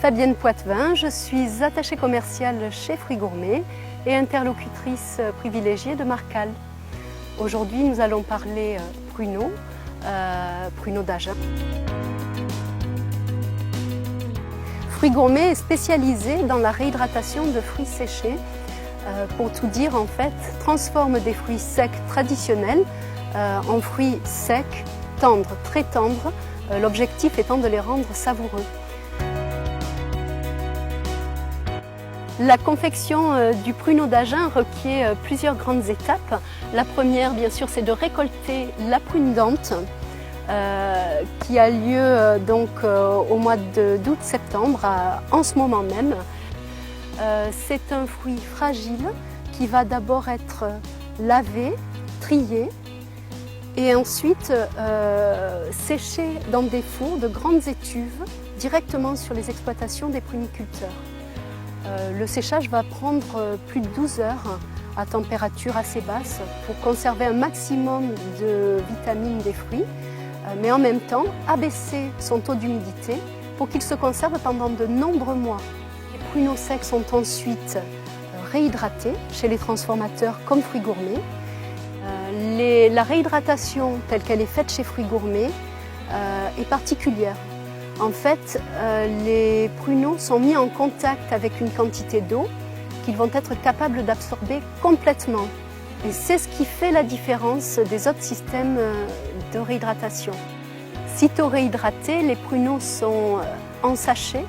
Fabienne Poitvin, je suis attachée commerciale chez Fruits Gourmet et interlocutrice privilégiée de Marcal. Aujourd'hui, nous allons parler pruneaux, pruneaux d'Agen. Fruits Gourmet est spécialisé dans la réhydratation de fruits séchés. Pour tout dire, en fait, transforme des fruits secs traditionnels en fruits secs, tendres, très tendres, l'objectif étant de les rendre savoureux. La confection du pruneau d'Agen requiert plusieurs grandes étapes. La première, bien sûr, c'est de récolter la prune dente qui a lieu donc au mois d'août-septembre, en ce moment même. C'est un fruit fragile qui va d'abord être lavé, trié et ensuite séché dans des fours de grandes étuves directement sur les exploitations des pruniculteurs. Le séchage va prendre plus de 12 heures à température assez basse pour conserver un maximum de vitamines des fruits, mais en même temps abaisser son taux d'humidité pour qu'il se conserve pendant de nombreux mois. Les pruneaux secs sont ensuite réhydratés chez les transformateurs comme Fruits Gourmet. La réhydratation telle qu'elle est faite chez Fruits Gourmet est particulière. En fait, les pruneaux sont mis en contact avec une quantité d'eau qu'ils vont être capables d'absorber complètement. Et c'est ce qui fait la différence des autres systèmes de réhydratation. Sitôt réhydratés, les pruneaux sont en sachet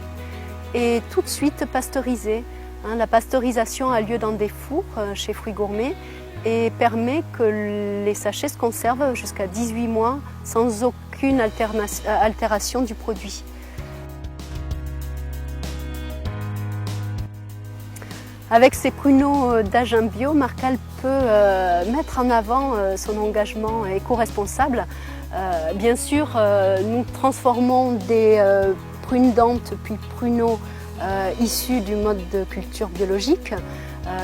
et tout de suite pasteurisés. La pasteurisation a lieu dans des fours chez Fruits Gourmet et permet que les sachets se conservent jusqu'à 18 mois sans aucune altération du produit. Avec ces pruneaux d'Agen bio, Marcal peut mettre en avant son engagement éco-responsable. Bien sûr, nous transformons des prunes dentes puis pruneaux issus du mode de culture biologique,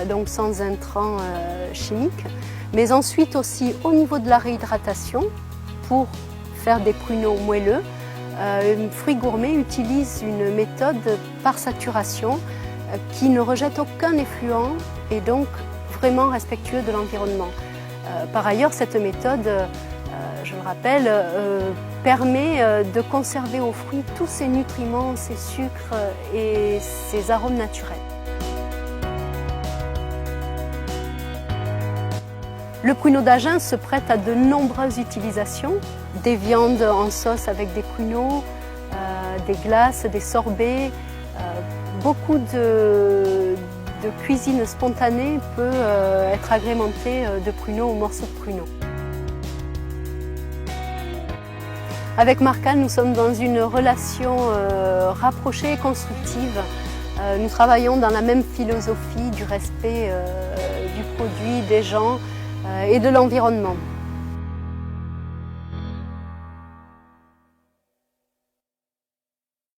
donc sans intrants chimiques, mais ensuite aussi au niveau de la réhydratation, pour faire des pruneaux moelleux, Fruits Gourmet utilise une méthode par saturation qui ne rejette aucun effluent et donc vraiment respectueux de l'environnement. Par ailleurs, cette méthode, je le rappelle, permet de conserver aux fruits tous ses nutriments, ses sucres et ses arômes naturels. Le pruneau d'Agen se prête à de nombreuses utilisations, des viandes en sauce avec des pruneaux, des glaces, des sorbets. Beaucoup de cuisine spontanée peut être agrémentée de pruneaux ou morceaux de pruneaux. Avec Marcal, nous sommes dans une relation rapprochée et constructive. Nous travaillons dans la même philosophie du respect du produit, des gens et de l'environnement.